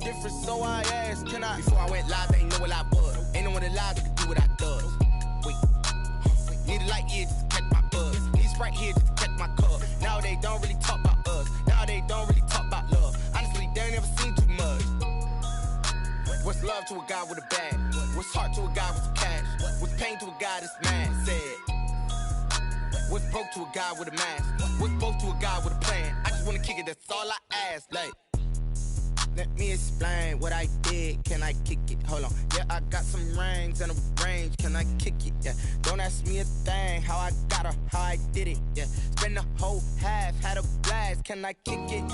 different, so I asked, can I? Before I went live, they ain't know what I was. Ain't no one alive that could do what I does. Wait, need a light here just to catch my buzz. Need Sprite here just to catch my cup. Now they don't really talk about us. Now they don't really talk about love. Honestly, they ain't never seen too much. What's love to a guy with a bag? What's heart to a guy with some cash? What's pain to a guy that's mad? Said. What's broke to a guy with a mask? What's broke to a guy with a plan? I just wanna kick it, that's all I ask. Like, let me explain what I did. Can I kick it? Hold on. Yeah, I got some rings and a range. Can I kick it? Yeah. Don't ask me a thing. How I got her, how I did it. Yeah. Spend the whole half, had a blast. Can I kick it?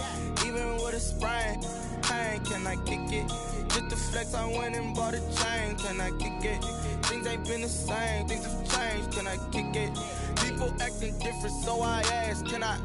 Even with a sprain. Pain, can I kick it? Just the flex, I went and bought a chain. Can I kick it? Things ain't been the same. Things have changed. Can I kick it? People acting different, so I ask, can I?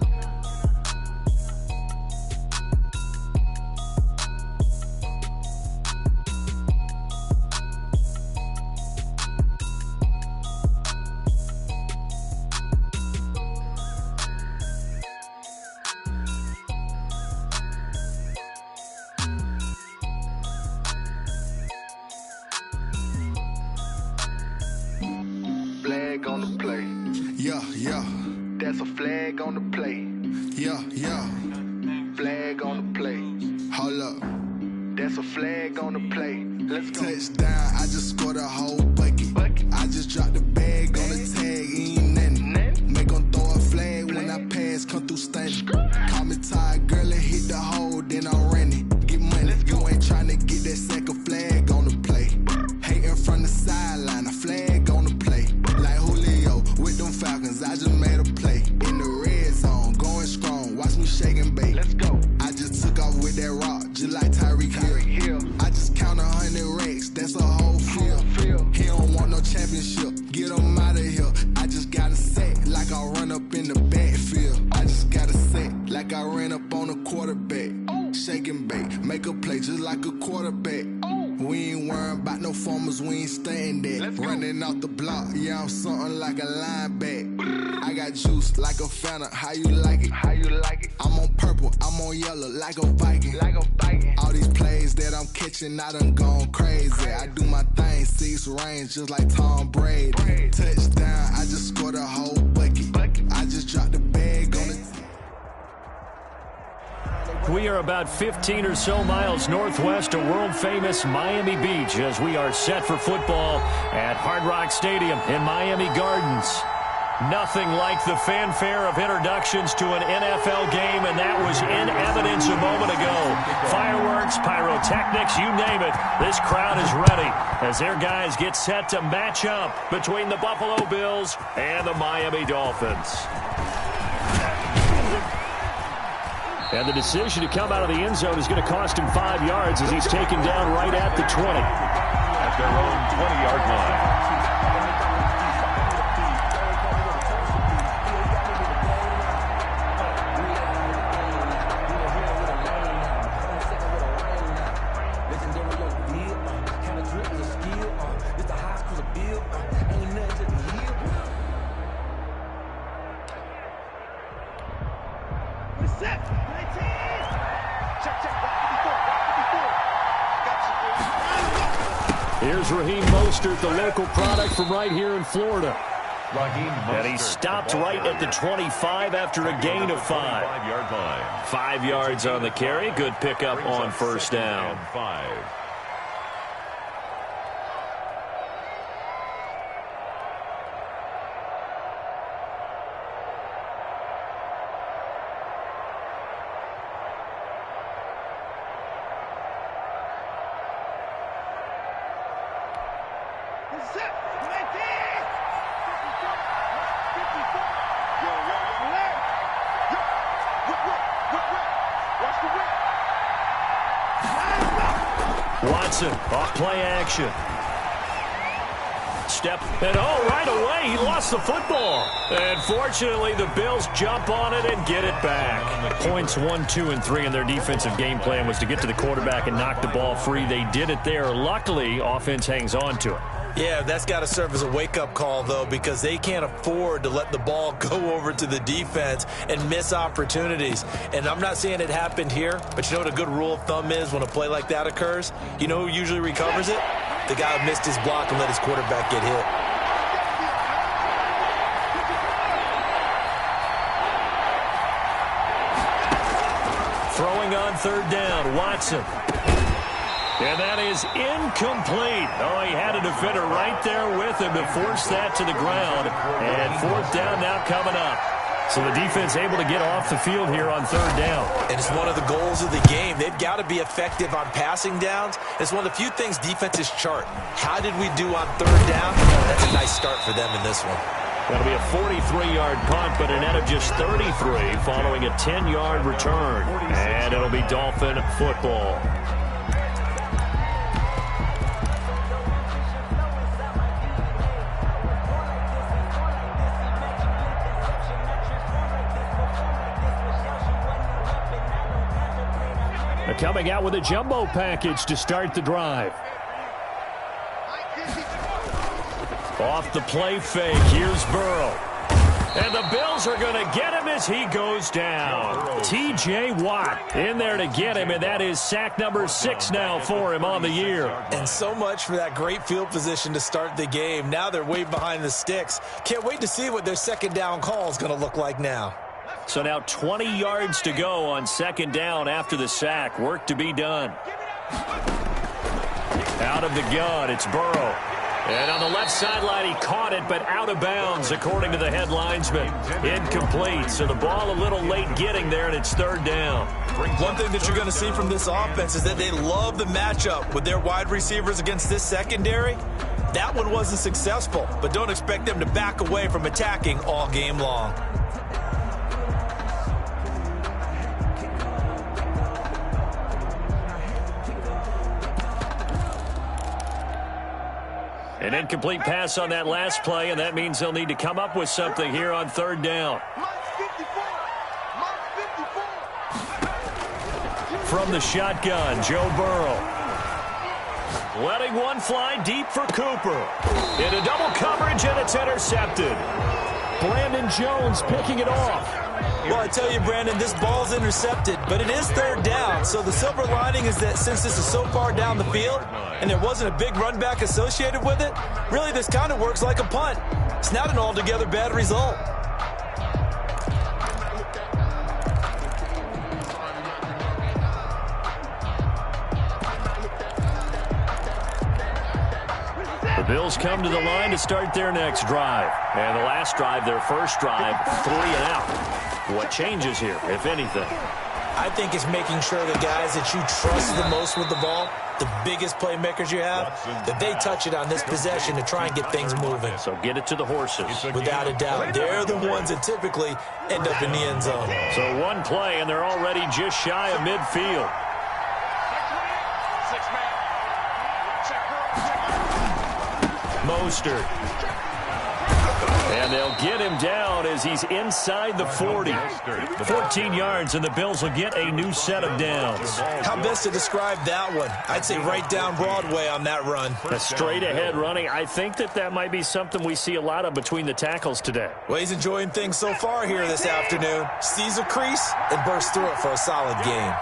Flag on the play. Yeah, yeah. That's a flag on the play. Yeah, yeah. Flag on the play. Hold up. That's a flag on the play. Let's go. Touchdown, I just scored a whole bucket. I just dropped the bag on the tag, ain't nothing. Make 'em throw a flag when I pass, come through stunning. Call me tired, girl, and hit the hole, then I'm running. Get money, you ain't tryna get that second flag on the play. Hating from the sideline, a flag on the play. Like Julio with them Falcons, I just made a play. In the red zone, going strong, watch me shake and bake. Let's go. I just took off with that rock, just like Tyreek Hill. I just count 100 racks, that's a whole field. He don't want no championship, get him out of here. I just got a set, like I run up in the backfield. I just got a set, like I ran up on a quarterback. Shake and bake, make a play just like a quarterback. We ain't worrying about no formers, we ain't staying there. Running off the block, yeah, I'm something like a linebacker. I got juice like a Fanta, how you like it? How you like it? I'm on purple, I'm on yellow, like a Viking. Like a Viking. All these plays that I'm catching, I done gone crazy. I do my thing, 6 range, just like Tom Brady. Touchdown, I just scored a whole bucket. I just dropped the bag on it. We are about 15 or so miles northwest of world-famous Miami Beach as we are set for football at Hard Rock Stadium in Miami Gardens. Nothing like the fanfare of introductions to an NFL game, and that was in evidence a moment ago. Fireworks, pyrotechnics, you name it. This crowd is ready as their guys get set to match up between the Buffalo Bills and the Miami Dolphins. And the decision to come out of the end zone is going to cost him 5 yards as he's taken down right at the 20. At their own 20-yard line. Here's Raheem Mostert, the local product from right here in Florida. And he stopped right at the 25 after a gain of 5. 5-yard line. 5 yards on the carry. Good pickup on first down. 5. Watson off play action. Step, and right away he lost the football. And fortunately the Bills jump on it and get it back. Points 1, 2, and 3 in their defensive game plan was to get to the quarterback and knock the ball free. They did it there. Luckily, offense hangs on to it. Yeah, that's got to serve as a wake-up call, though, because they can't afford to let the ball go over to the defense and miss opportunities. And I'm not saying it happened here, but you know what a good rule of thumb is when a play like that occurs? You know who usually recovers it? The guy who missed his block and let his quarterback get hit. Throwing on third down, Watson. And that is incomplete. Oh, he had a defender right there with him to force that to the ground. And fourth down now coming up. So the defense able to get off the field here on third down. And it's one of the goals of the game. They've got to be effective on passing downs. It's one of the few things defenses chart. How did we do on third down? That's a nice start for them in this one. That'll be a 43-yard punt, but a net of just 33 following a 10-yard return. And it'll be Dolphin football. Coming out with a jumbo package to start the drive. Off the play fake, here's Burrow. And the Bills are going to get him as he goes down. T.J. Watt in there to get him, and that is sack number 6 now for him on the year. And so much for that great field position to start the game. Now they're way behind the sticks. Can't wait to see what their second down call is going to look like now. So now 20 yards to go on second down after the sack. Work to be done. Out of the gun, it's Burrow. And on the left sideline, he caught it, but out of bounds, according to the head linesman. Incomplete, so the ball a little late getting there, and it's third down. One thing that you're going to see from this offense is that they love the matchup with their wide receivers against this secondary. That one wasn't successful, but don't expect them to back away from attacking all game long. An incomplete pass on that last play, and that means they'll need to come up with something here on third down. From the shotgun, Joe Burrow. Letting one fly deep for Cooper. Into double coverage, and it's intercepted. Brandon Jones picking it off. Well, I tell you, Brandon, this ball's intercepted, but it is third down. So the silver lining is that since this is so far down the field and there wasn't a big run back associated with it, really this kind of works like a punt. It's not an altogether bad result. The Bills come to the line to start their next drive. And the last drive, their first drive, 3 and out. What changes here, if anything? I think it's making sure the guys that you trust the most with the ball, the biggest playmakers you have, that they touch it on this possession to try and get things moving. So get it to the horses. Without a doubt, they're the ones that typically end up in the end zone. So one play, and they're already just shy of midfield. Mostert. And they'll get him down as he's inside the 40. 14 yards, and the Bills will get a new set of downs. How best to describe that one? I'd say right down Broadway on that run. A straight-ahead running. I think that might be something we see a lot of between the tackles today. Well, he's enjoying things so far here this afternoon. Sees a crease and bursts through it for a solid gain.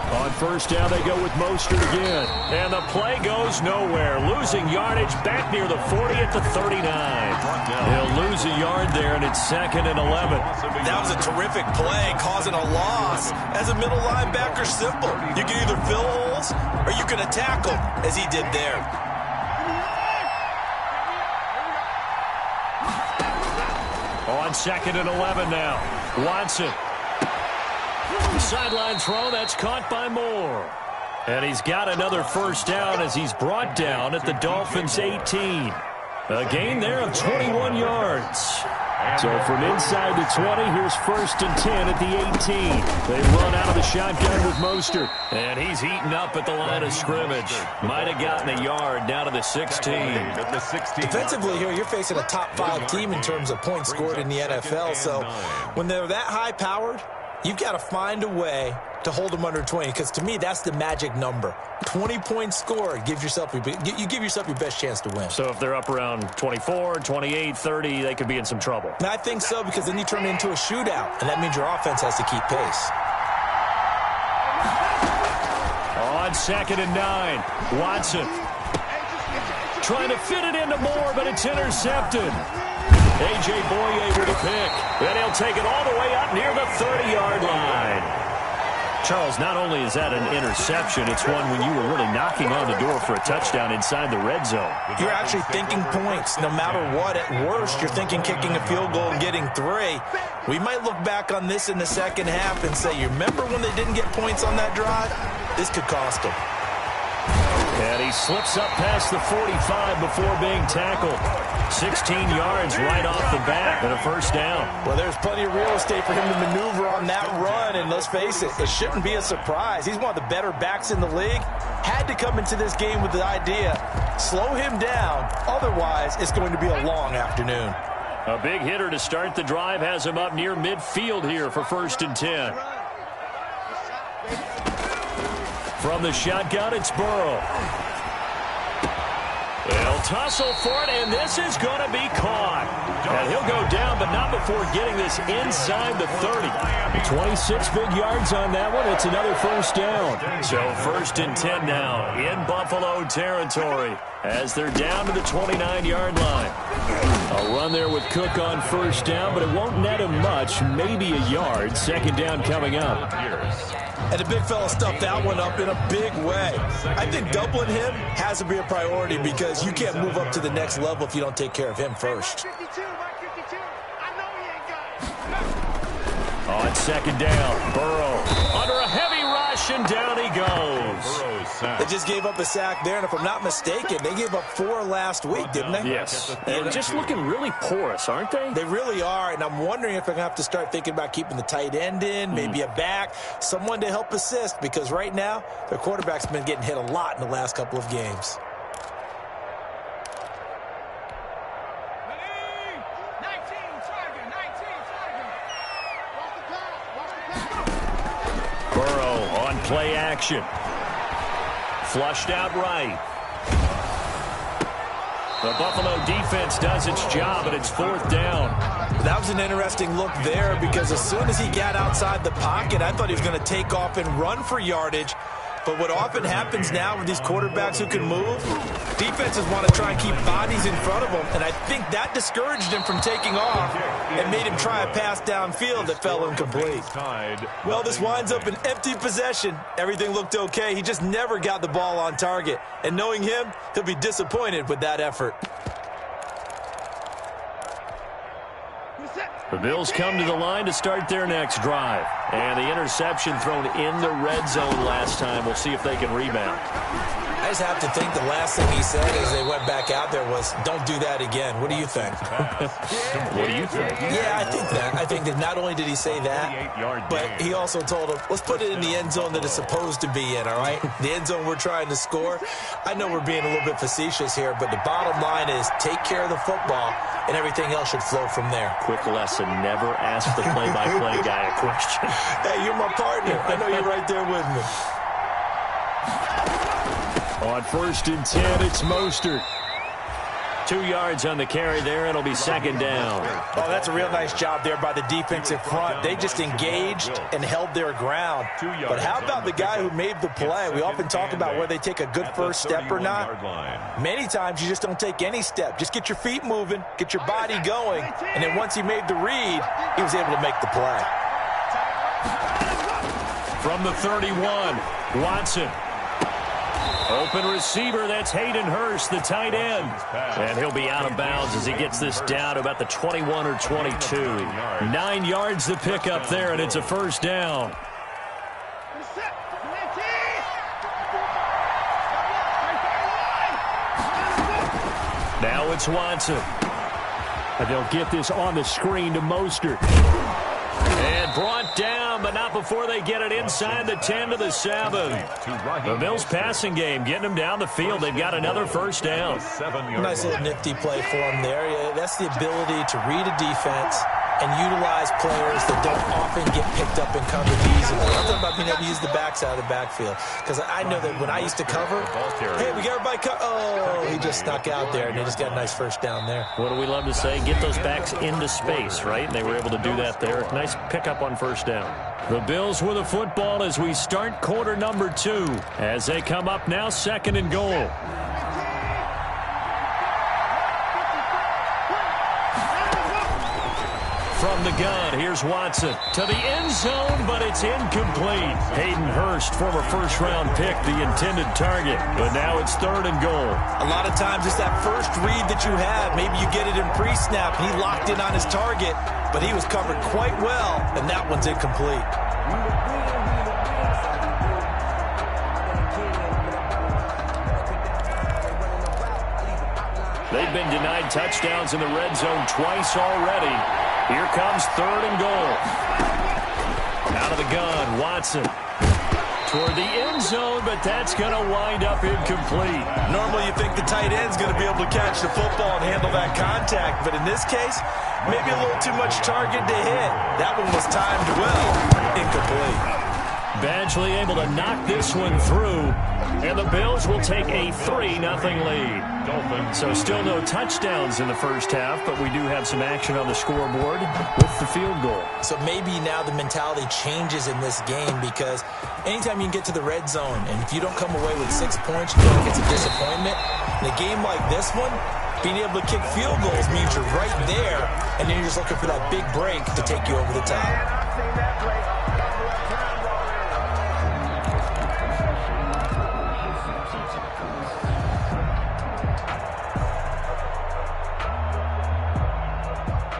On first down, they go with Mostert again. And the play goes nowhere. Losing yardage back near the 40 at the 39. He'll lose a yard there, and it's 2nd and 11. That was a terrific play, causing a loss. As a middle linebacker, simple. You can either fill holes or you can attack them, as he did there. On 2nd and 11 now. Watson. Sideline throw, that's caught by Moore. And he's got another first down as he's brought down at the Dolphins' 18. A gain there of 21 yards. So from inside the 20, here's 1st and 10 at the 18. They run out of the shotgun with Mostert. And he's eaten up at the line of scrimmage. Might have gotten a yard down to the 16. Defensively here, you're facing a top 5 team in terms of points scored in the NFL. So when they're that high-powered, you've got to find a way to hold them under 20, because to me, that's the magic number. 20 points scored, you give yourself your best chance to win. So if they're up around 24, 28, 30, they could be in some trouble. And I think so, because then you turn it into a shootout, and that means your offense has to keep pace. On 2nd and 9, Watson trying to fit it into Moore, but it's intercepted. A.J. Boye with a pick. Then he'll take it all the way up near the 30-yard line. Charles, not only is that an interception, it's one when you were really knocking on the door for a touchdown inside the red zone. You're actually thinking points. No matter what, at worst, you're thinking kicking a field goal and getting 3. We might look back on this in the second half and say, you remember when they didn't get points on that drive? This could cost them. And he slips up past the 45 before being tackled. 16 yards right off the bat and a first down. Well, there's plenty of real estate for him to maneuver on that run, and let's face it, it shouldn't be a surprise. He's one of the better backs in the league. Had to come into this game with the idea, slow him down, otherwise it's going to be a long afternoon. A big hitter to start the drive has him up near midfield here for 1st and 10. From the shotgun, it's Burrow. They'll tussle for it, and this is going to be caught. And he'll go down, but not before getting this inside the 30. 26 big yards on that one. It's another first down. So 1st and 10 now in Buffalo territory as they're down to the 29-yard line. A run there with Cook on first down, but it won't net him much, maybe a yard. 2nd down coming up. And the big fella stuffed that one up in a big way. I think doubling him has to be a priority because you can't move up to the next level if you don't take care of him first. On 2nd down, Burrow under a heavy rush, and down he goes. They just gave up a sack there, and if I'm not mistaken, they gave up 4 last week, didn't they? Yes. And just looking really porous, aren't they? They really are, and I'm wondering if they're going to have to start thinking about keeping the tight end in, maybe a back, someone to help assist, because right now, their quarterback's been getting hit a lot in the last couple of games. Burrow on play action. Flushed out right. The Buffalo defense does its job, and it's 4th down. That was an interesting look there because as soon as he got outside the pocket, I thought he was going to take off and run for yardage. But what often happens now with these quarterbacks who can move, defenses want to try and keep bodies in front of them, and I think that discouraged him from taking off and made him try a pass downfield that fell incomplete. Well, this winds up an empty possession. Everything looked okay. He just never got the ball on target. And knowing him, he'll be disappointed with that effort. The Bills come to the line to start their next drive. And the interception thrown in the red zone last time. We'll see if they can rebound. I just have to think the last thing he said as they went back out there was, don't do that again. What do you think? What do you think? Yeah, I think that. I think that not only did he say that, but he also told him, let's put it in the end zone that it's supposed to be in, all right? The end zone we're trying to score. I know we're being a little bit facetious here, but the bottom line is take care of the football, and everything else should flow from there. Quick lesson, never ask the play-by-play guy a question. Hey, you're my partner. I know you're right there with me. On 1st and 10, it's Mostert. 2 yards on the carry there. It'll be 2nd down. Oh, that's a real nice job there by the defensive front. They just engaged and held their ground. But how about the guy who made the play? We often talk about whether they take a good first step or not. Many times you just don't take any step. Just get your feet moving, get your body going, and then once he made the read, he was able to make the play. From the 31, Watson. Open receiver, that's Hayden Hurst, the tight end. And he'll be out of bounds as he gets this down to about the 21 or 22. 9 yards the pickup there, and it's a first down. Now it's Watson. And they'll get this on the screen to Mostert. And brought down, but not before they get it inside the 10 to the 7. The Bills passing game getting them down the field. They've got another first down. Nice little nifty play for them there. Yeah, that's the ability to read a defense and utilize players that don't often get picked up and covered easily. I'm talking about being able to use the backside of the backfield. Because I know that when I used to cover, hey, we got everybody oh, he just snuck out there, and they just got a nice first down there. What do we love to say? Get those backs into space, right? And they were able to do that there. Nice pickup on first down. The Bills with the football as we start quarter number 2. As they come up now, 2nd and goal. From the gun, here's Watson to the end zone, but it's incomplete. Hayden Hurst, former first-round pick, the intended target, but now it's 3rd and goal. A lot of times it's that first read that you have. Maybe you get it in pre-snap, and he locked in on his target, but he was covered quite well, and that one's incomplete. They've been denied touchdowns in the red zone twice already. Here comes 3rd and goal. Out of the gun, Watson. Toward the end zone, but that's going to wind up incomplete. Normally you think the tight end's going to be able to catch the football and handle that contact, but in this case, maybe a little too much target to hit. That one was timed well. Incomplete. Badgley able to knock this one through, and the Bills will take a 3-0 lead. So still no touchdowns in the first half, but we do have some action on the scoreboard with the field goal. So maybe now the mentality changes in this game, because anytime you can get to the red zone, and if you don't come away with 6 points, you feel like it's a disappointment. In a game like this one, being able to kick field goals means you're right there, and then you're just looking for that big break to take you over the top.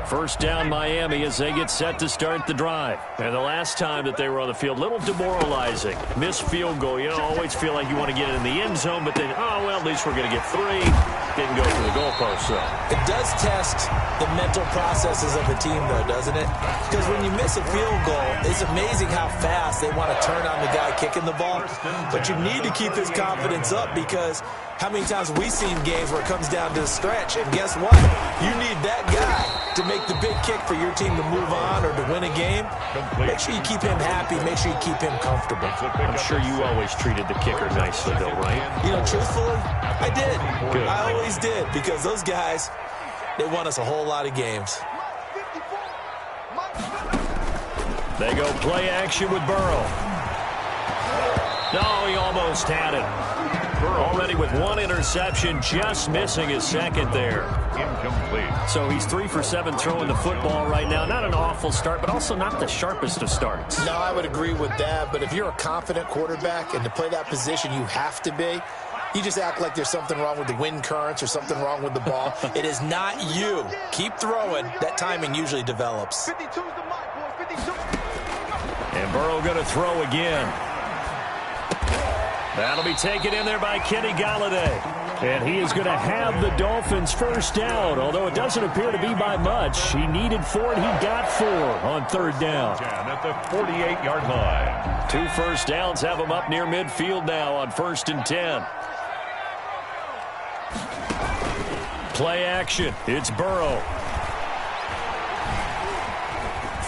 First down Miami as they get set to start the drive. And the last time that they were on the field, a little demoralizing. Missed field goal. You know, always feel like you want to get it in the end zone, but then, oh, well, at least we're going to get 3. Didn't go for the goalpost, though. It does test the mental processes of the team, though, doesn't it? Because when you miss a field goal, it's amazing how fast they want to turn on the guy kicking the ball. But you need to keep his confidence up, because how many times have we seen games where it comes down to the stretch, and guess what? You need that guy to make the big kick for your team to move on or to win a game. Make sure you keep him happy. Make sure you keep him comfortable. I'm sure you always treated the kicker nicely, though, right? You know, truthfully, I did. Good. I always did, because those guys, they won us a whole lot of games. They go play action with Burrow. No, he almost had it. Already with 1 interception, just missing his 2nd there. Incomplete. So he's 3 for 7 throwing the football right now. Not an awful start, but also not the sharpest of starts. No, I would agree with that, but if you're a confident quarterback and to play that position you have to be, you just act like there's something wrong with the wind currents or something wrong with the ball. It is not you. Keep throwing. That timing usually develops. And Burrow going to throw again. That'll be taken in there by Kenny Golladay. And he is going to have the Dolphins first down, although it doesn't appear to be by much. He needed 4, and he got 4 on 3rd down. At the 48-yard line. 2 first downs have him up near midfield now on 1st and 10. Play action. It's Burrow.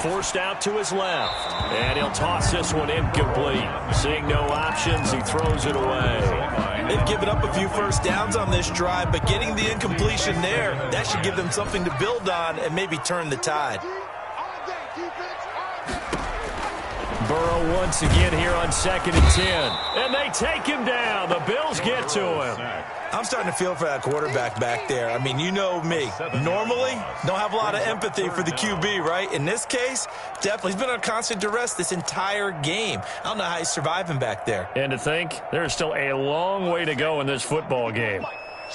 Forced out to his left. And he'll toss this one incomplete. Seeing no options, he throws it away. They've given up a few first downs on this drive, but getting the incompletion there, that should give them something to build on and maybe turn the tide. Burrow once again here on 2nd and 10. And they take him down. The Bills get to him. I'm starting to feel for that quarterback back there. I mean, you know me. Normally, don't have a lot of empathy for the QB, right? In this case, definitely. He's been on constant duress this entire game. I don't know how he's surviving back there. And to think, there's still a long way to go in this football game.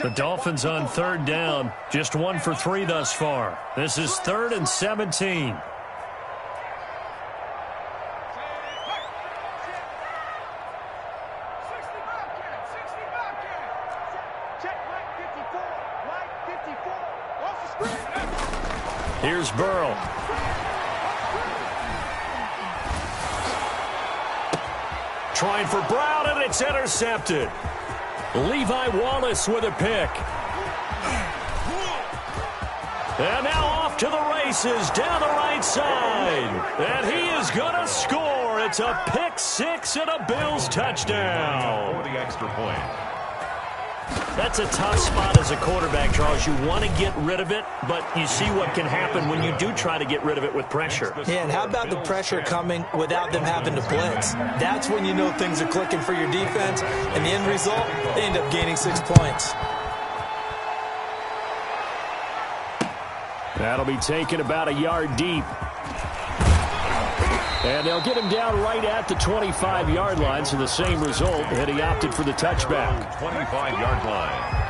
The Dolphins on 3rd down, just 1 for 3 thus far. This is 3rd and 17. Here's Burrow. Trying for Brown, and it's intercepted. Levi Wallace with a pick. And now off off to the races down the right side. And he is going to score. It's a pick six and a Bills touchdown. For the extra point. That's a tough spot as a quarterback, Charles. You want to get rid of it, but you see what can happen when you do try to get rid of it with pressure. Yeah, and how about the pressure coming without them having to blitz? That's when you know things are clicking for your defense, and the end result, they end up gaining 6 points. That'll be taken about a yard deep. And they'll get him down right at the 25-yard line, so the same result, and he opted for the touchback. 25-yard line.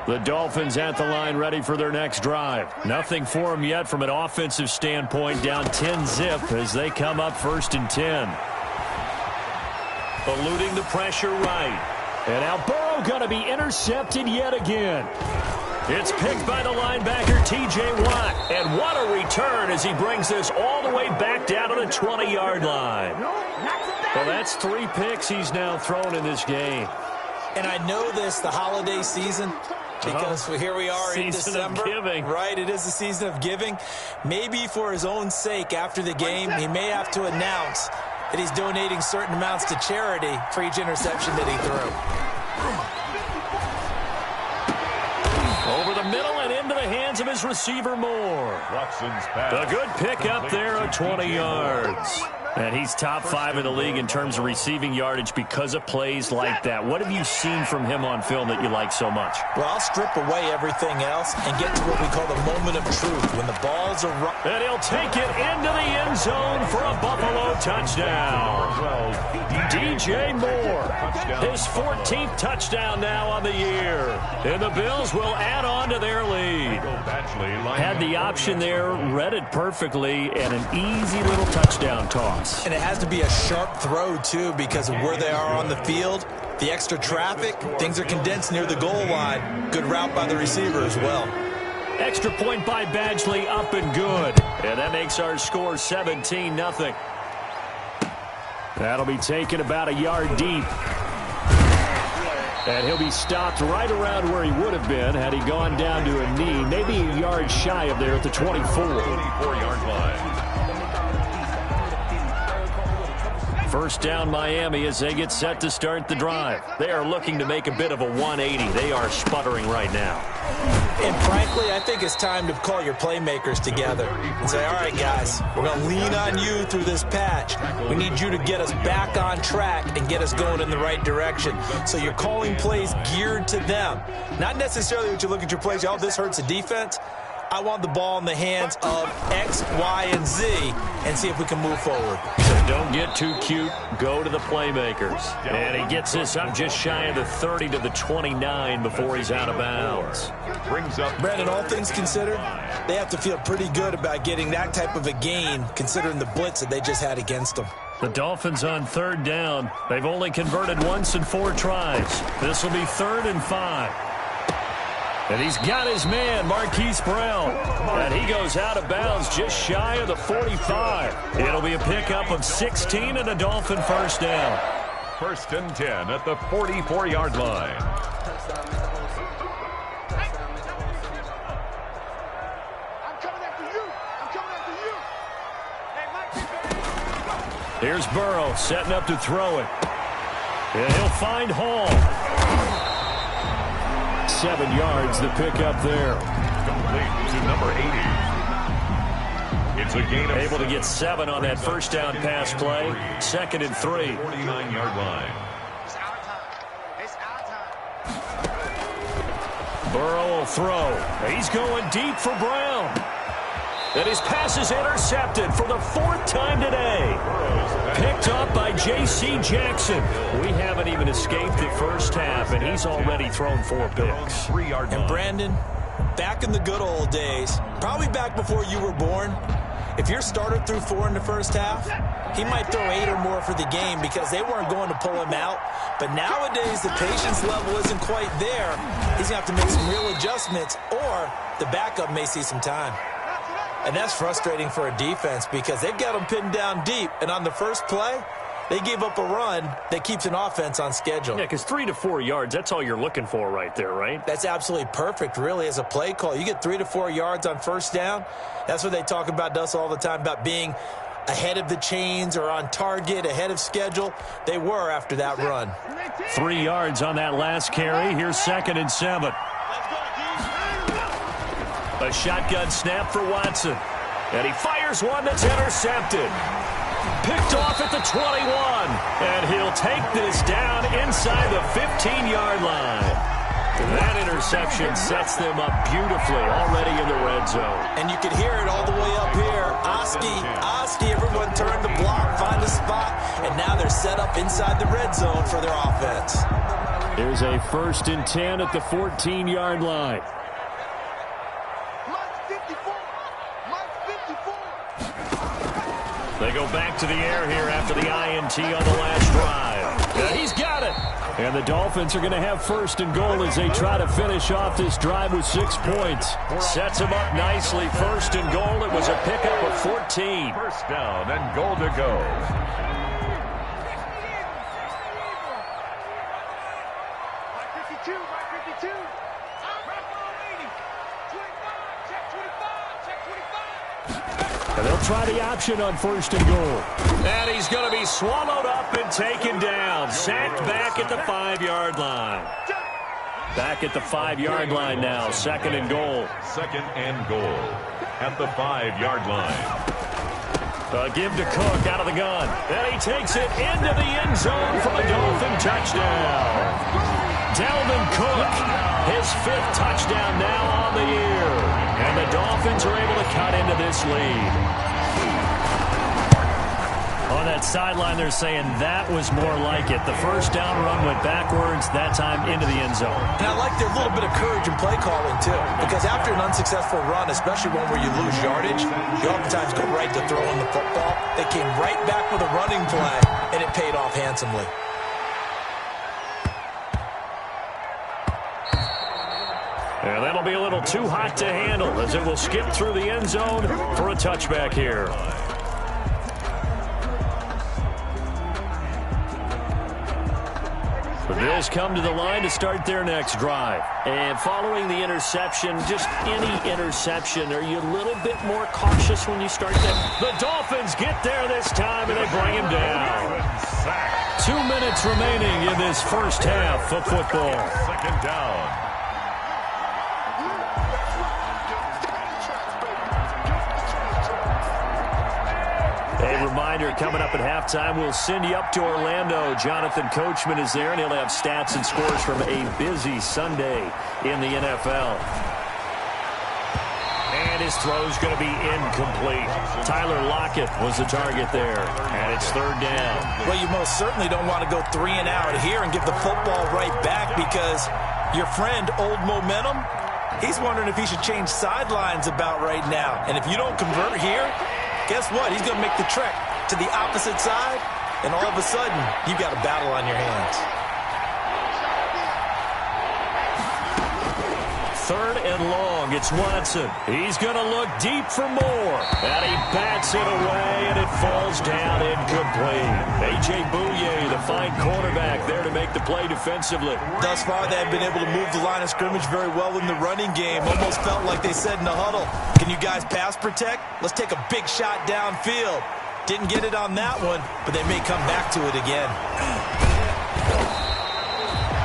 The Dolphins at the line ready for their next drive. Nothing for them yet from an offensive standpoint, down 10-zip as they come up 1st and 10. Eluding the pressure right. And now Burrow going to be intercepted yet again. It's picked by the linebacker T.J. Watt. And what a return as he brings this all the way back down to the 20-yard line. Well, that's 3 picks he's now thrown in this game. And I know this, the holiday season, because here we are in December. Season of giving. Right, it is the season of giving. Maybe for his own sake after the game, he may have to announce that he's donating certain amounts to charity for each interception that he threw. Over the middle and into the hands of his receiver Moore. Watson's pass. A good pickup there at 20 yards. And he's top 5 in the league in terms of receiving yardage because of plays like that. What have you seen from him on film that you like so much? Well, I'll strip away everything else and get to what we call the moment of truth, when the balls are... And he'll take it into the end zone for a Buffalo touchdown. DJ Moore, his 14th touchdown now on the year. And the Bills will add on to their lead. Had the option there, read it perfectly, and an easy little touchdown toss. And it has to be a sharp throw, too, because of where they are on the field. The extra traffic, things are condensed near the goal line. Good route by the receiver as well. Extra point by Badgley, up and good. And that makes our score 17-0. That'll be taken about a yard deep. And he'll be stopped right around where he would have been had he gone down to a knee, maybe a yard shy of there at the 24. 24-yard line. First down Miami as they get set to start the drive. They are looking to make a bit of a 180. They are sputtering right now. And frankly, I think it's time to call your playmakers together and say, all right, guys, we're going to lean on you through this patch. We need you to get us back on track and get us going in the right direction. So you're calling plays geared to them. Not necessarily that you look at your plays, oh, this hurts the defense. I want the ball in the hands of X, Y, and Z and see if we can move forward. So don't get too cute. Go to the playmakers. And he gets this up just shy of the 30 to the 29 before he's out of bounds. Brings up Brandon, all things considered, they have to feel pretty good about getting that type of a gain considering the blitz that they just had against them. The Dolphins on 3rd down. They've only converted once in 4 tries. This will be 3rd and 5. And he's got his man, Marquise Brown. And he goes out of bounds just shy of the 45. It'll be a pickup of 16 and a Dolphin first down. 1st and 10 at the 44-yard line. Here's Burrow setting up to throw it. And he'll find Hall. 7 yards, the pickup there. Complete to number 80. It's a gain of Able to get 7 on that first down pass play. 2nd and 3. 49-yard line. Burrow will throw. He's going deep for Brown. And his pass is intercepted for the 4th time today. Picked up by J.C. Jackson. We haven't even escaped the first half, and he's already thrown 4 picks. And Brandon, back in the good old days, probably back before you were born, if your starter threw 4 in the first half, he might throw 8 or more for the game because they weren't going to pull him out. But nowadays, the patience level isn't quite there. He's going to have to make some real adjustments, or the backup may see some time. And that's frustrating for a defense because they've got them pinned down deep. And on the first play, they gave up a run that keeps an offense on schedule. Yeah, because 3 to 4 yards, that's all you're looking for right there, right? That's absolutely perfect, really, as a play call. You get 3 to 4 yards on first down. That's what they talk about to us all the time, about being ahead of the chains or on target, ahead of schedule. They were after that run. 3 yards on that last carry. Here's 2nd and 7. A shotgun snap for Watson. And he fires one that's intercepted. Picked off at the 21. And he'll take this down inside the 15-yard line. That interception sets them up beautifully already in the red zone. And you can hear it all the way up here. Oski, everyone turn the block, find a spot, and now they're set up inside the red zone for their offense. Here's a 1st and 10 at the 14-yard line. They go back to the air here after the INT on the last drive. And he's got it. And the Dolphins are going to have 1st and goal as they try to finish off this drive with 6 points. Sets them up nicely. 1st and goal. It was a pickup of 14. First down and goal to go. And they'll try the option on 1st and goal. And he's going to be swallowed up and taken down. Sacked back at the 5-yard line. Back at the 5-yard line now. 2nd and goal. 2nd and goal at the 5-yard line. Give to Cook out of the gun. And he takes it into the end zone for a Dolphin touchdown. Dalvin Cook, his 5th touchdown now on the year. And the Dolphins are able to cut into this lead. On that sideline, they're saying that was more like it. The first down run went backwards, that time into the end zone. And I like their little bit of courage in play calling, too. Because after an unsuccessful run, especially one where you lose yardage, you oftentimes go right to throwing the football. They came right back with a running play, and it paid off handsomely. And that'll be a little too hot to handle as it will skip through the end zone for a touchback here. The Bills come to the line to start their next drive. And following the interception, just any interception, are you a little bit more cautious when you start that? The Dolphins get there this time, and they bring him down. 2 minutes remaining in this first half of football. 2nd down. A reminder, coming up at halftime, we'll send you up to Orlando. Jonathan Coachman is there, and he'll have stats and scores from a busy Sunday in the NFL. And his throw's going to be incomplete. Tyler Lockett was the target there, and it's 3rd down. Well, you most certainly don't want to go 3 and out here and give the football right back because your friend, Old Momentum, he's wondering if he should change sidelines about right now. And if you don't convert here, guess what? He's going to make the trek to the opposite side, and all of a sudden, you've got a battle on your hands. 3rd and long. It's Watson. He's going to look deep for more. And he bats it away, and it falls down incomplete. A.J. Bouye, the fine cornerback, there to make the play defensively. Thus far, they have been able to move the line of scrimmage very well in the running game. Almost felt like they said in the huddle, can you guys pass protect? Let's take a big shot downfield. Didn't get it on that one, but they may come back to it again.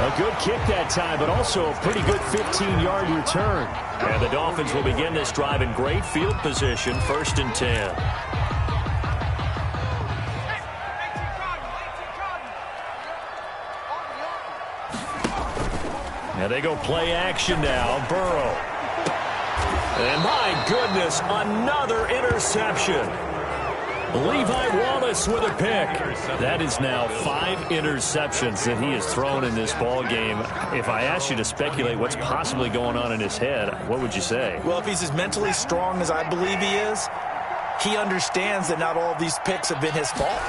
A good kick that time, but also a pretty good 15-yard return. And the Dolphins will begin this drive in great field position, 1st and 10. And they go play action now. Burrow. And my goodness, another interception. Levi Wallace with a pick. That is now 5 interceptions that he has thrown in this ball game. If I asked you to speculate what's possibly going on in his head, what would you say? Well, if he's as mentally strong as I believe he is, he understands that not all of these picks have been his fault.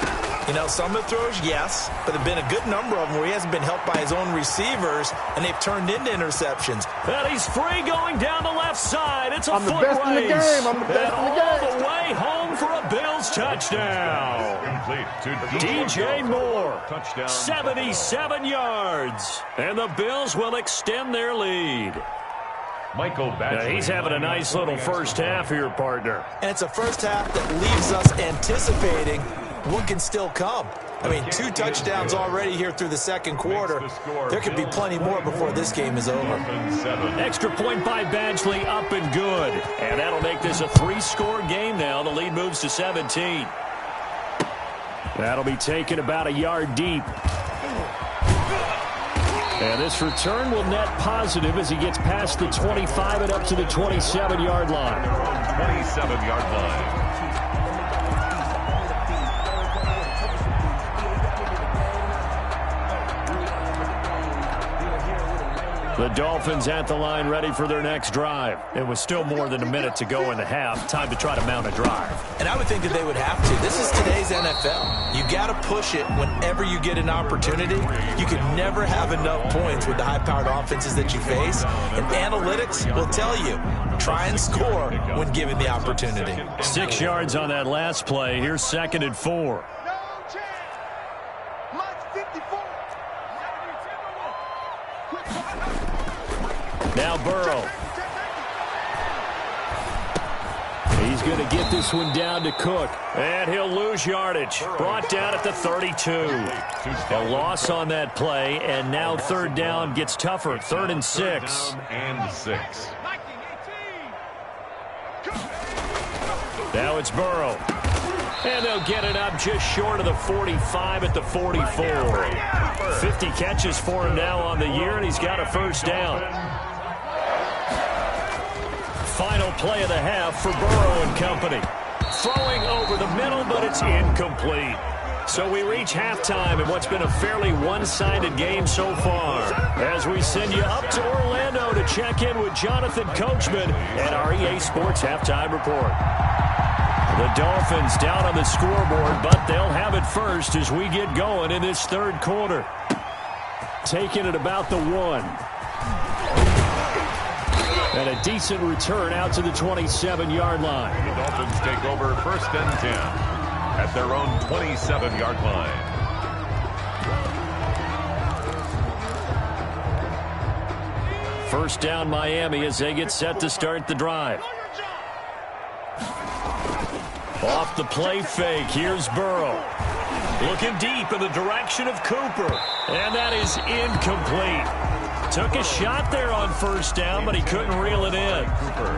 You know, some of the throws, yes, but there have been a good number of them where he hasn't been helped by his own receivers, and they've turned into interceptions. And he's free going down the left side. It's a I'm the foot best in the race. game. I'm the best and in the game. all the way home for a Bills touchdown. Complete to DJ Moore, Touchdown. 77 yards. And the Bills will extend their lead. Michael Badgley. He's having a nice little first half here, partner. And it's a first half that leaves us anticipating what can still come. I mean, 2 touchdowns already here through the second quarter. There could be plenty more before this game is over. Extra point by Badgley, up and good. And that'll make this a 3-score game now. The lead moves to 17. That'll be taken about a yard deep. And this return will net positive as he gets past the 25 and up to the 27-yard line. 27-yard line. The Dolphins at the line ready for their next drive. It was still more than a minute to go in the half. Time to try to mount a drive. And I would think that they would have to. This is today's NFL. You got to push it whenever you get an opportunity. You can never have enough points with the high-powered offenses that you face. And analytics will tell you, try and score when given the opportunity. 6 yards on that last play. Here's 2nd and 4. Now Burrow. He's going to get this one down to Cook. And he'll lose yardage. Brought down at the 32. A loss on that play, and now 3rd down gets tougher. 3rd and 6. Now it's Burrow. And they'll get it up just short of the 45 at the 44. 50 catches for him now on the year, and he's got a 1st down. Final play of the half for Burrow and company. Throwing over the middle, but it's incomplete. So we reach halftime in what's been a fairly one-sided game so far. As we send you up to Orlando to check in with Jonathan Coachman and our EA Sports Halftime Report. The Dolphins down on the scoreboard, but they'll have it first as we get going in this 3rd quarter. Taking it about the 1. And a decent return out to the 27-yard line. The Dolphins take over 1st and 10 at their own 27-yard line. First down Miami as they get set to start the drive. Off the play fake, here's Burrow. Looking deep in the direction of Cooper. And that is incomplete. Took a shot there on 1st down, but he couldn't reel it in.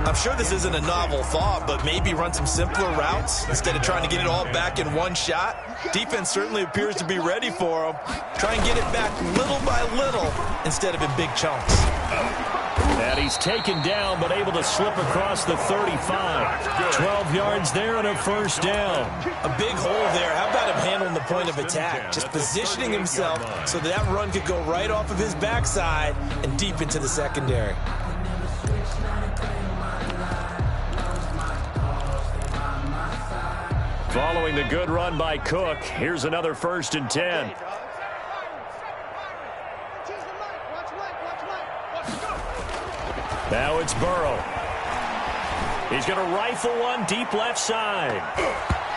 I'm sure this isn't a novel thought, but maybe run some simpler routes instead of trying to get it all back in one shot. Defense certainly appears to be ready for him. Try and get it back little by little instead of in big chunks. And he's taken down, but able to slip across the 35. 12 yards there and a 1st down. A big hole there. How about him handling the point of attack? Just positioning himself so that run could go right off of his backside and deep into the secondary. Following the good run by Cook, here's another 1st and 10. Now it's Burrow. He's going to rifle one deep left side.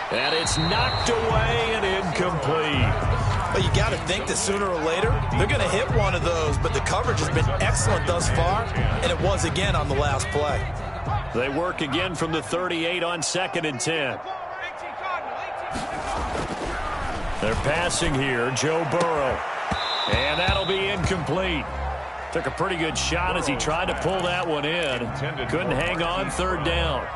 And it's knocked away and incomplete. But you got to think that sooner or later, they're going to hit one of those, but the coverage has been excellent thus far, and it was again on the last play. They work again from the 38 on 2nd and 10. They're passing here, Joe Burrow. And that'll be incomplete. Took a pretty good shot as he tried to pull that one in. Couldn't hang on, 3rd down.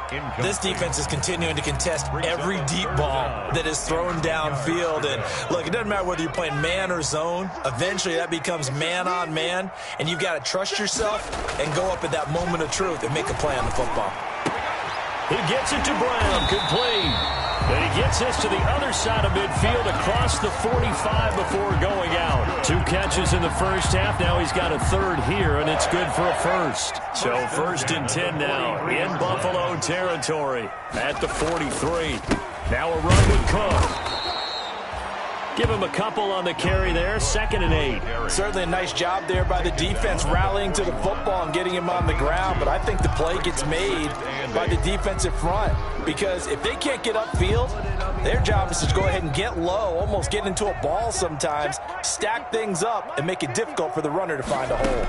This defense is continuing to contest every deep ball that is thrown downfield. And look, it doesn't matter whether you're playing man or zone. Eventually that becomes man on man. And you've got to trust yourself and go up at that moment of truth and make a play on the football. He gets it to Brown, complete. And he gets this to the other side of midfield across the 45 before going out. 2 catches in the first half. Now he's got a third here, and it's good for a first. So 1st and 10 now in Buffalo territory at the 43. Now a run with Cook. Give him a couple on the carry there. 2nd and 8. Certainly a nice job there by the defense rallying to the football and getting him on the ground. But I think the play gets made by the defensive front, because if they can't get upfield, their job is to go ahead and get low, almost get into a ball sometimes, stack things up, and make it difficult for the runner to find a hole.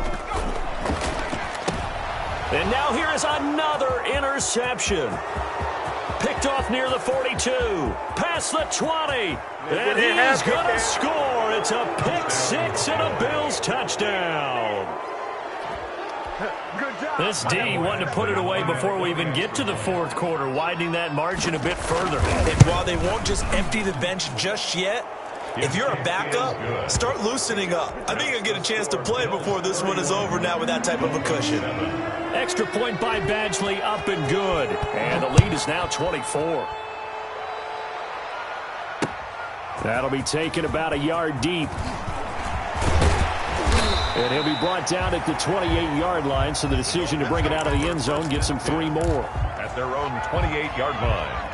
And now here is another interception. Picked off near the 42. Past the 20. And he's going to score. It's a pick 6 and a Bills touchdown. This D wanted to put it away before we even get to the 4th quarter, widening that margin a bit further. And while they won't just empty the bench just yet, if you're a backup, start loosening up. I think you'll get a chance to play before this one is over now with that type of a cushion. Extra point by Badgley, up and good. And the lead is now 24. That'll be taken about a yard deep. And he'll be brought down at the 28-yard line, so the decision to bring it out of the end zone gets him 3 more. At their own 28-yard line.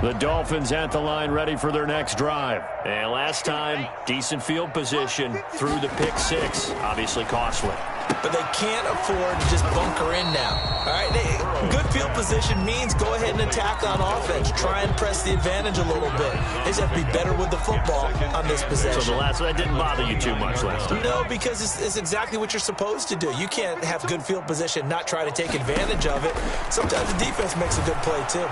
The Dolphins at the line ready for their next drive. And last time, decent field position through the pick 6. Obviously costly. But they can't afford to just bunker in now. All right, good field position means go ahead and attack on offense. Try and press the advantage a little bit. They just have to be better with the football on this possession. So the last one, that didn't bother you too much last time? No, because it's exactly what you're supposed to do. You can't have good field position, not try to take advantage of it. Sometimes the defense makes a good play, too.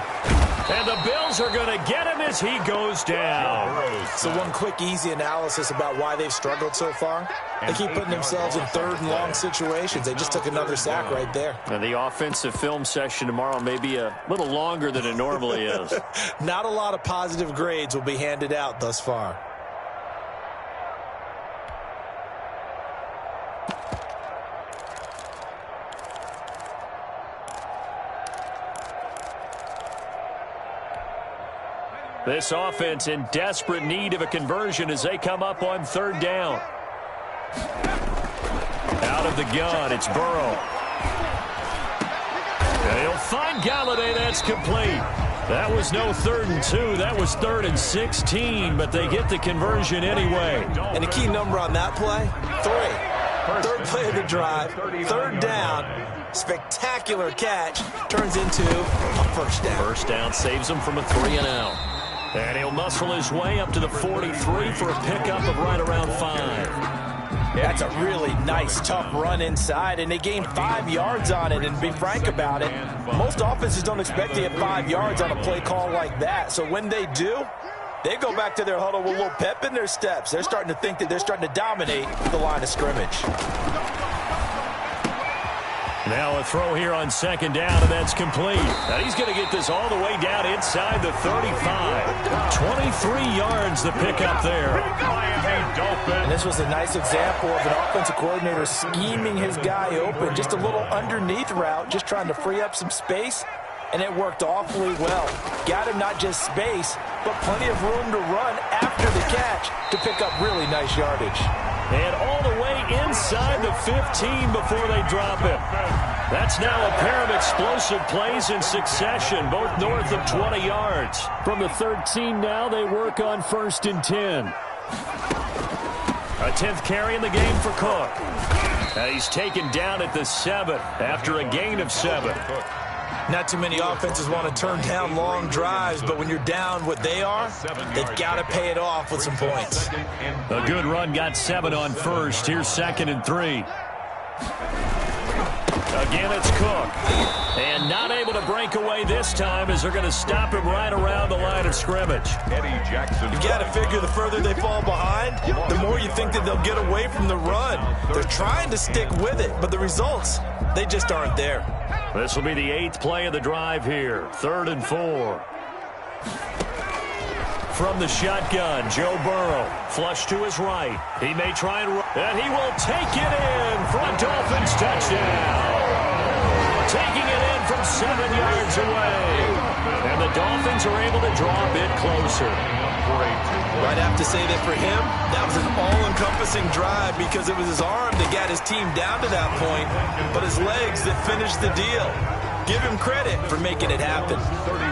And the Bills are going to get him as he goes down. So one quick, easy analysis about why they've struggled so far. They keep putting themselves in 3rd and long situations. They just took another sack right there. And the offensive film session tomorrow may be a little longer than it normally is. Not a lot of positive grades will be handed out thus far. This offense in desperate need of a conversion as they come up on 3rd down. Out of the gun, it's Burrow. They'll find Galladay. That's complete. That was no 3rd and 2. That was 3rd and 16, but they get the conversion anyway. And the key number on that play, 3. 3rd play of the drive, 3rd down. Spectacular catch turns into a 1st down. 1st down saves him from a 3 and out. And he'll muscle his way up to the 43 for a pickup of right around 5. That's a really nice, tough run inside, and they gained 5 yards on it. And to be frank about it, most offenses don't expect to get 5 yards on a play call like that. So when they do, they go back to their huddle with a little pep in their steps. They're starting to think that they're starting to dominate the line of scrimmage. Now a throw here on 2nd down, and that's complete. Now he's going to get this all the way down inside the 35. 23 yards to pick up there. And this was a nice example of an offensive coordinator scheming his guy open. Just a little underneath route, just trying to free up some space, and it worked awfully well. Got him not just space, but plenty of room to run after the catch to pick up really nice yardage. And all the way inside the 15 before they drop him. That's now a pair of explosive plays in succession, both north of 20 yards. From the 13 now, they work on 1st and 10. A 10th carry in the game for Cook. He's taken down at the 7 after a gain of 7. Not too many offenses want to turn down long drives, but when you're down what they are, they've got to pay it off with some points. A good run got 7 on 1st. Here's 2nd and 3. Again, it's Cook. And not able to break away this time as they're going to stop him right around the line of scrimmage. Eddie Jackson. You got to figure the further they fall behind, the more you think that they'll get away from the run. They're trying to stick with it, but the results, they just aren't there. This will be the 8th play of the drive here. 3rd and 4. from the shotgun. Joe Burrow, flush to his right. He may try and run, and he will take it in for a Dolphins touchdown. Taking it in from 7 yards away. And the Dolphins are able to draw a bit closer. I'd have to say that for him, that was an all-encompassing drive because it was his arm that got his team down to that point, but his legs that finished the deal. Give him credit for making it happen. 31,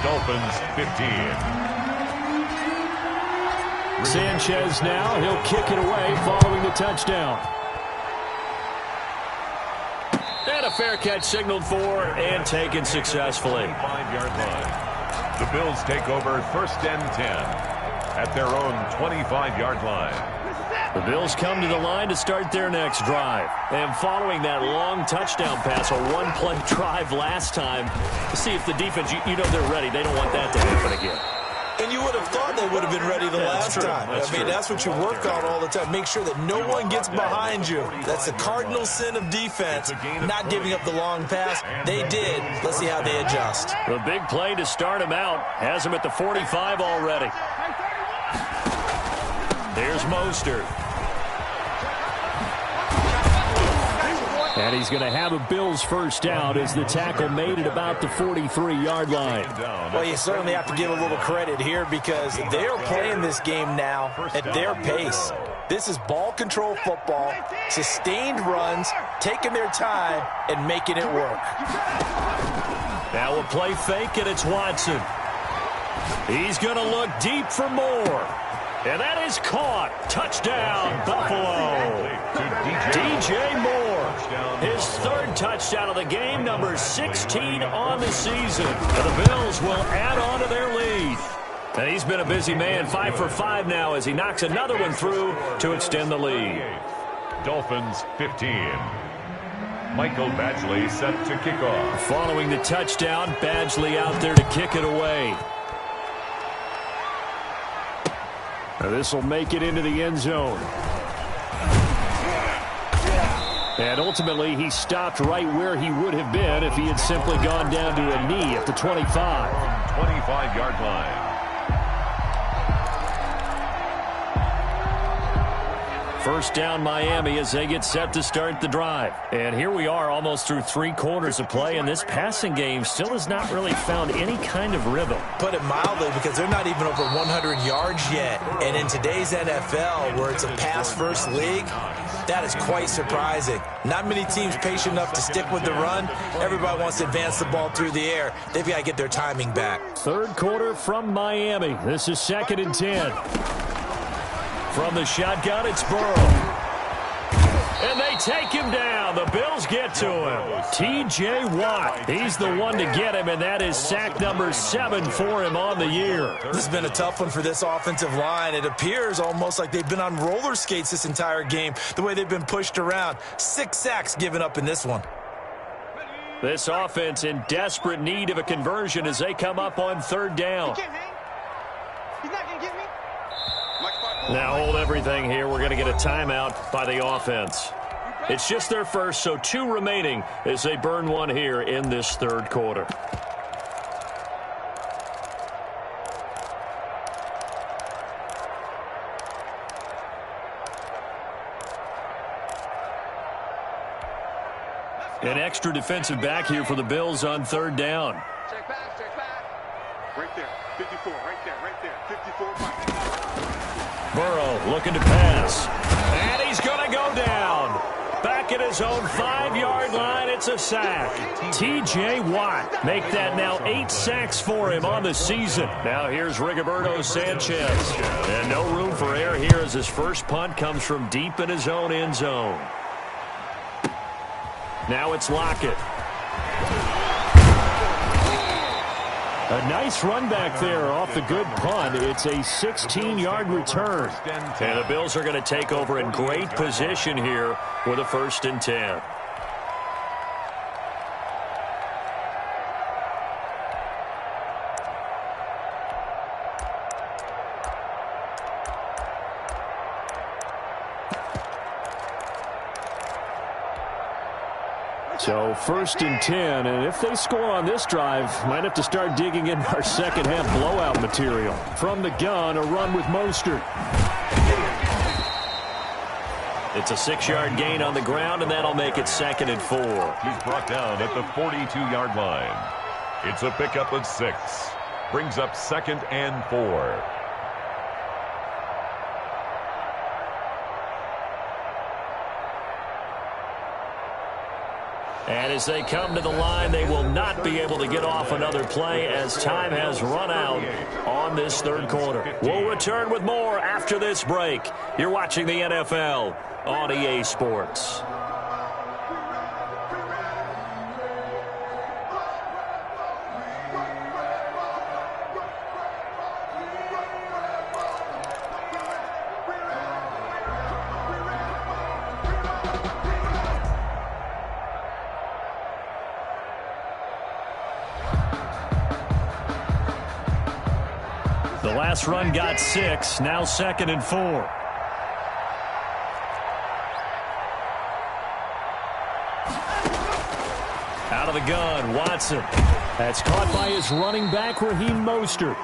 Dolphins 15. Sanchez now, he'll kick it away following the touchdown. And a fair catch signaled for and taken successfully. 5-yard line. The Bills take over 1st and 10 at their own 25-yard line. The Bills come to the line to start their next drive. And following that long touchdown pass, a one-play drive last time, to see if the defense, you know they're ready. They don't want that to happen again. And you would have thought they would have been ready the last time. That's what you work on all the time. Make sure that no one gets behind you. That's the cardinal sin of defense, not giving up the long pass. They did. Let's see how they adjust. The big play to start him out has him at the 45 already. There's Mostert. And he's going to have a Bills first down as the tackle made at about the 43-yard line. Well, you certainly have to give a little credit here because they're playing this game now at their pace. This is ball control football, sustained runs, taking their time, and making it work. Now a play fake, and it's Watson. He's going to look deep for more. And that is caught. Touchdown, Buffalo. DJ Moore, his 3rd touchdown of the game, number 16 on the season. And the Bills will add on to their lead. And he's been a busy man, 5 for 5 now as he knocks another one through to extend the lead. Dolphins 15. Michael Badgley set to kick off. Following the touchdown, Badgley out there to kick it away. This will make it into the end zone. And ultimately, he stopped right where he would have been if he had simply gone down to a knee at the 25. 25-yard line. First down Miami as they get set to start the drive. And here we are almost through 3 quarters of play, and this passing game still has not really found any kind of rhythm. Put it mildly, because they're not even over 100 yards yet. And in today's NFL, where it's a pass-first league, that is quite surprising. Not many teams patient enough to stick with the run. Everybody wants to advance the ball through the air. They've got to get their timing back. 3rd quarter from Miami. This is 2nd and 10. From the shotgun, it's Burrow. And they take him down. The Bills get to him. T.J. Watt, he's the one to get him, and that is sack number 7 for him on the year. This has been a tough one for this offensive line. It appears almost like they've been on roller skates this entire game, the way they've been pushed around. 6 sacks given up in this one. This offense in desperate need of a conversion as they come up on 3rd down. He's not going to get me. Now hold everything here. We're going to get a timeout by the offense. It's just their first, so 2 remaining as they burn one here in this 3rd quarter. An extra defensive back here for the Bills on 3rd down. Check back, check back. Right there, 54, right there, 54. Burrow looking to pass. And he's going to go down. Back at his own 5-yard line, it's a sack. T.J. Watt make that now 8 sacks for him on the season. Now here's Rigoberto Sanchez. And no room for error here as his first punt comes from deep in his own end zone. Now it's Lockett. A nice run back there off the good punt. It's a 16-yard return. And the Bills are going to take over in great position here with a 1st and 10. So 1st and 10, and if they score on this drive, might have to start digging in our second half blowout material. From the gun, a run with Mostert. It's a 6-yard gain on the ground, and that'll make it 2nd and 4. He's brought down at the 42-yard line. It's a pickup of 6. Brings up 2nd and 4. And as they come to the line, they will not be able to get off another play as time has run out on this 3rd quarter. We'll return with more after this break. You're watching the NFL on EA Sports. The last run got 6, now 2nd and 4. Out of the gun, Watson. That's caught by his running back, Raheem Mostert.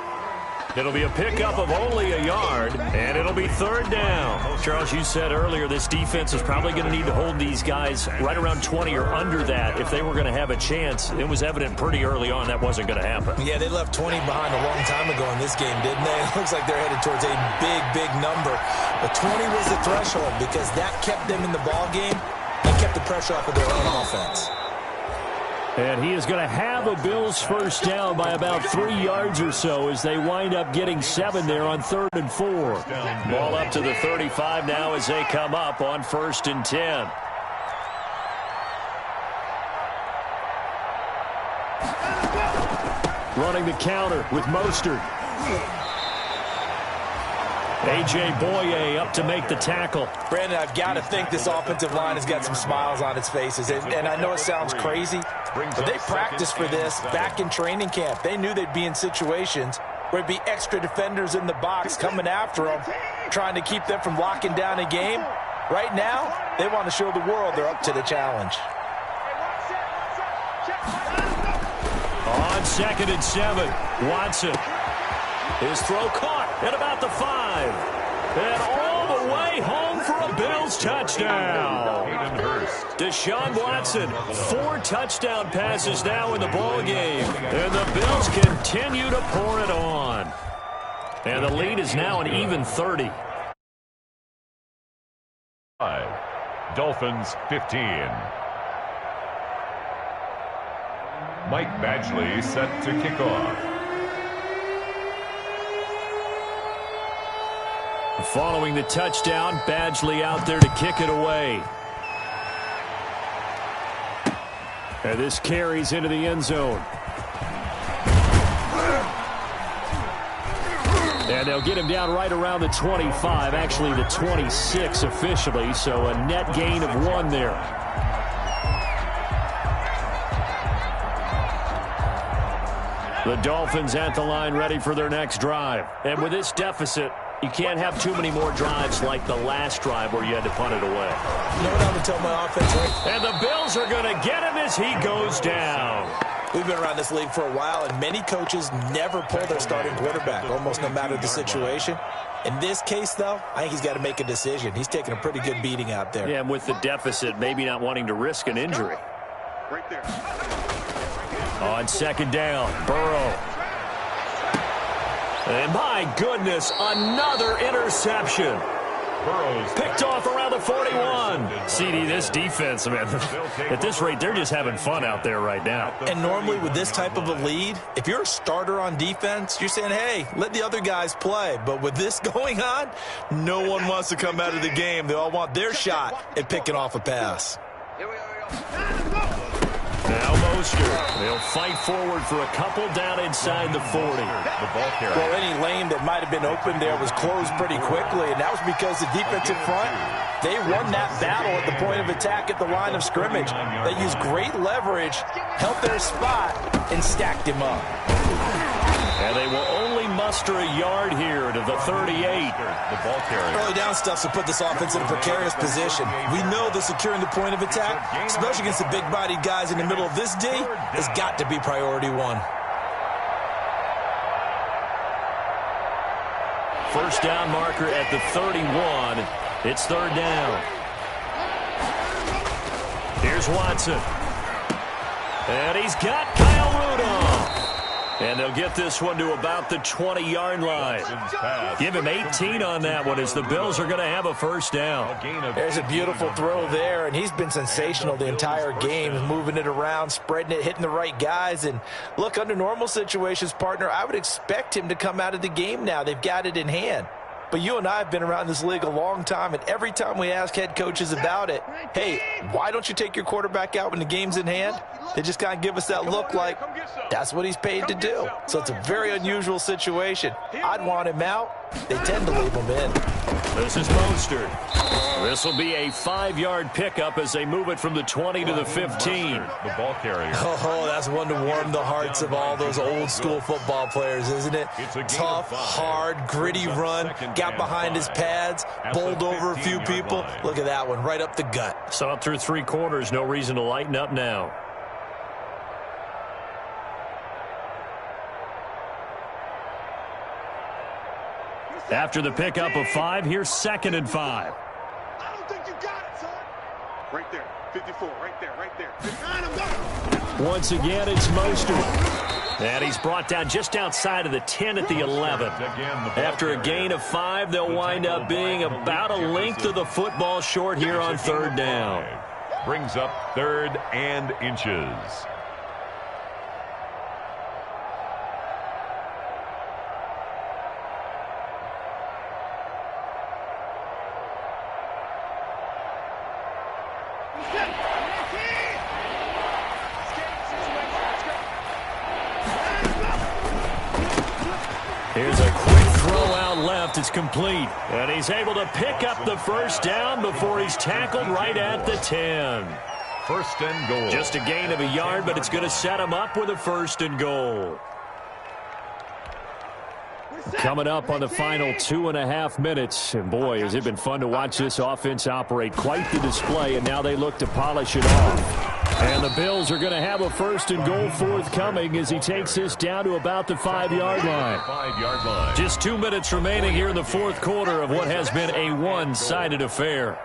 It'll be a pickup of only a yard, and it'll be 3rd down. Charles, you said earlier this defense is probably going to need to hold these guys right around 20 or under that if they were going to have a chance. It was evident pretty early on that wasn't going to happen. Yeah, they left 20 behind a long time ago in this game, didn't they? It looks like they're headed towards a big, big number. But 20 was the threshold because that kept them in the ball game and kept the pressure off of their own offense. And he is going to have a Bills 1st down by about 3 yards or so as they wind up getting 7 there on 3rd and 4. Ball up to the 35 now as they come up on 1st and 10. Running the counter with Mostert. A.J. Boye up to make the tackle. Brandon, I've got to think this offensive line has got some smiles on its faces. And I know it sounds crazy, but they practiced for this back in training camp. They knew they'd be in situations where it'd be extra defenders in the box coming after them, trying to keep them from locking down a game. Right now, they want to show the world they're up to the challenge. On 2nd and 7, Watson. His throw caught at about the 5. And all the way home for a Bills touchdown. Deshaun Watson, 4 touchdown passes now in the ball game. And the Bills continue to pour it on. And the lead is now an even 30. Dolphins 15. Mike Badgley set to kick off. Following the touchdown, Badgley out there to kick it away. And this carries into the end zone. And they'll get him down right around the 25, actually the 26 officially, so a net gain of 1 there. The Dolphins at the line ready for their next drive. And with this deficit, you can't have too many more drives like the last drive where you had to punt it away. You know what I'm going to tell my offense, right? And the Bills are going to get him as he goes down. We've been around this league for a while, and many coaches never pull their starting quarterback, almost no matter the situation. In this case, though, I think he's got to make a decision. He's taking a pretty good beating out there. Yeah, and with the deficit, maybe not wanting to risk an injury. Right there. On 2nd down, Burrow. And my goodness, another interception. Burrow's Picked off around the 41. CD, this defense, man, at this rate, they're just having fun out there right now. And normally with this type of a lead, if you're a starter on defense, you're saying, hey, let the other guys play. But with this going on, no one wants to come out of the game. They all want their shot at picking off a pass. Now Mostert. They'll fight forward for a couple down inside the 40. the ball carrier. Well, any lane that might have been open there was closed pretty quickly, and that was because the defensive front, they won that battle at the point of attack at the line of scrimmage. They used great leverage, held their spot, and stacked him up. And they will only muster a yard here to the 38. The ball carrier. Early down stuff to put this offense in a precarious position. We know that securing the point of attack, especially against the big-bodied guys in the middle of this D, has got to be priority one. First down marker at the 31. It's third down. Here's Watson. And he's got Kyle Rudolph. And they'll get this one to about the 20-yard line. Give him 18 on that one as the Bills are going to have a first down. There's a beautiful throw there, and he's been sensational the entire game, moving it around, spreading it, hitting the right guys. And look, under normal situations, partner, I would expect him to come out of the game now. They've got it in hand. But you and I have been around this league a long time, and every time we ask head coaches about it, hey, why don't you take your quarterback out when the game's in hand? They just kind of give us that look like that's what he's paid to do. So it's a very unusual situation. I'd want him out. They tend to leave him in. This is Mostert. This will be a 5-yard pickup as they move it from the 20 to the 15. The ball carrier. Oh, that's one to warm the hearts of all those old-school football players, isn't it? Tough, hard, gritty run, got behind his pads, bowled over a few people. Look at that one, right up the gut. So up through 3 quarters, no reason to lighten up now. After the pickup of 5, here's 2nd and 5. I don't think you got it, son. Right there. 54. Right there. Right there. Once again, it's Mostert. And he's brought down just outside of the 10 at the 11. After a gain of 5, they'll wind up being about a length of the football short here on third down. Brings up 3rd and inches. Here's a quick throw out left. It's complete. And he's able to pick up the first down before he's tackled right at the 10. First and goal. Just a gain of a yard, but it's going to set him up with a 1st and goal. Coming up on the final 2.5 minutes. And boy, has it been fun to watch this offense operate. Quite the display, and now they look to polish it off. And the Bills are going to have a 1st and goal forthcoming as he takes this down to about the 5-yard line. 5-yard line. Just 2 minutes remaining here in the 4th quarter of what has been a one-sided affair.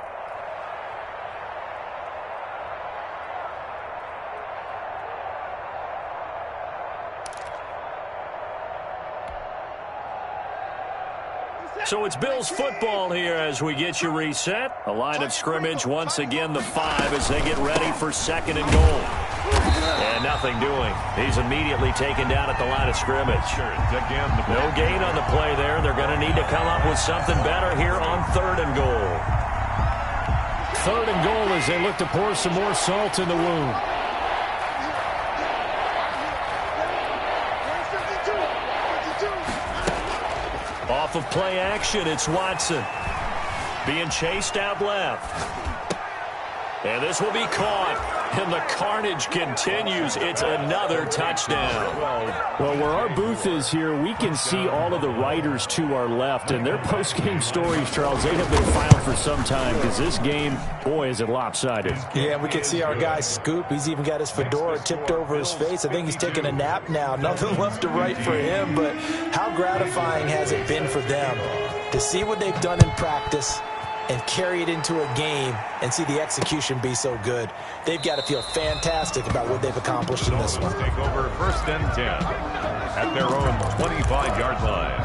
So it's Bills football here as we get you reset. A line of scrimmage once again the 5 as they get ready for 2nd and goal. And nothing doing. He's immediately taken down at the line of scrimmage. No gain on the play there. They're going to need to come up with something better here on 3rd and goal. 3rd and goal as they look to pour some more salt in the wound. Off of play action, it's Watson. Being chased out left. And this will be caught. And the carnage continues. It's another touchdown. Well, where our booth is here, we can see all of the writers to our left. And their post-game stories, Charles, they have been filed for some time because this game, boy, is it lopsided. Yeah, we can see our guy Scoop. He's even got his fedora tipped over his face. I think he's taking a nap now. Nothing left to write for him, but how gratifying has it been for them to see what they've done in practice and carry it into a game and see the execution be so good. They've got to feel fantastic about what they've accomplished in this one. Take over 1st and 10 at their own 25-yard line.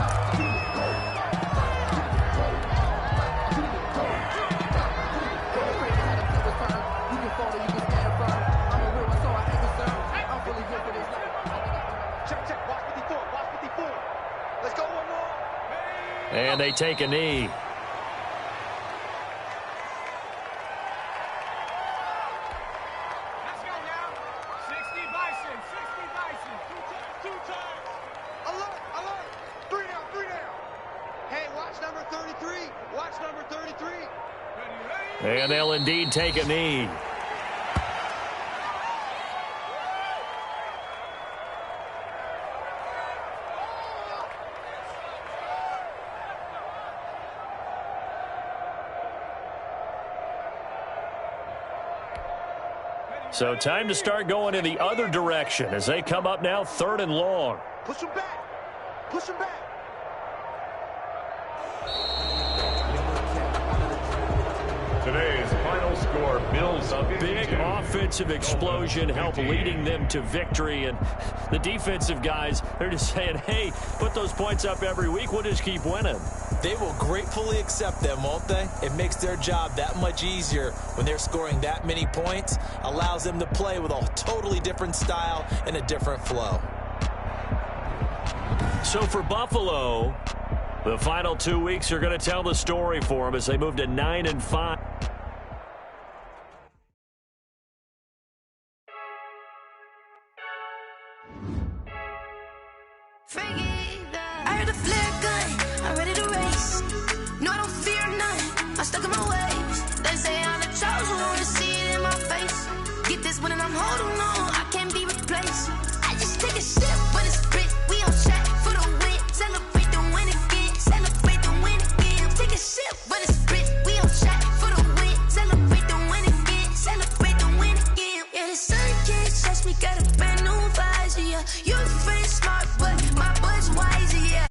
And they take a knee. And they'll indeed take a knee. So time to start going in the other direction as they come up now 3rd and long. Push him back. Push him back. Today's final score, Bills A big offensive explosion helped leading them to victory, and the defensive guys, they're just saying, hey, put those points up every week, we'll just keep winning. They will gratefully accept them, won't they? It makes their job that much easier when they're scoring that many points, allows them to play with a totally different style and a different flow. So for Buffalo, the final 2 weeks are going to tell the story for them as they move to 9-5. I heard a flare gun, I'm ready to race. No, I don't fear none, I'm stuck in my ways. They say I'm the chosen one, to see it in my face. Get this one and I'm holding on, I can't be replaced. I just take a sip, but it's grit. We on track for the win. Celebrate the win again, celebrate the win again. Take a sip, but it's grit. We on track for the win. Celebrate the win again, celebrate the win again. Yeah, the sun can't touch me, got a brand new visor. Yeah, you're friend smart, but my bud's wiser. Yeah.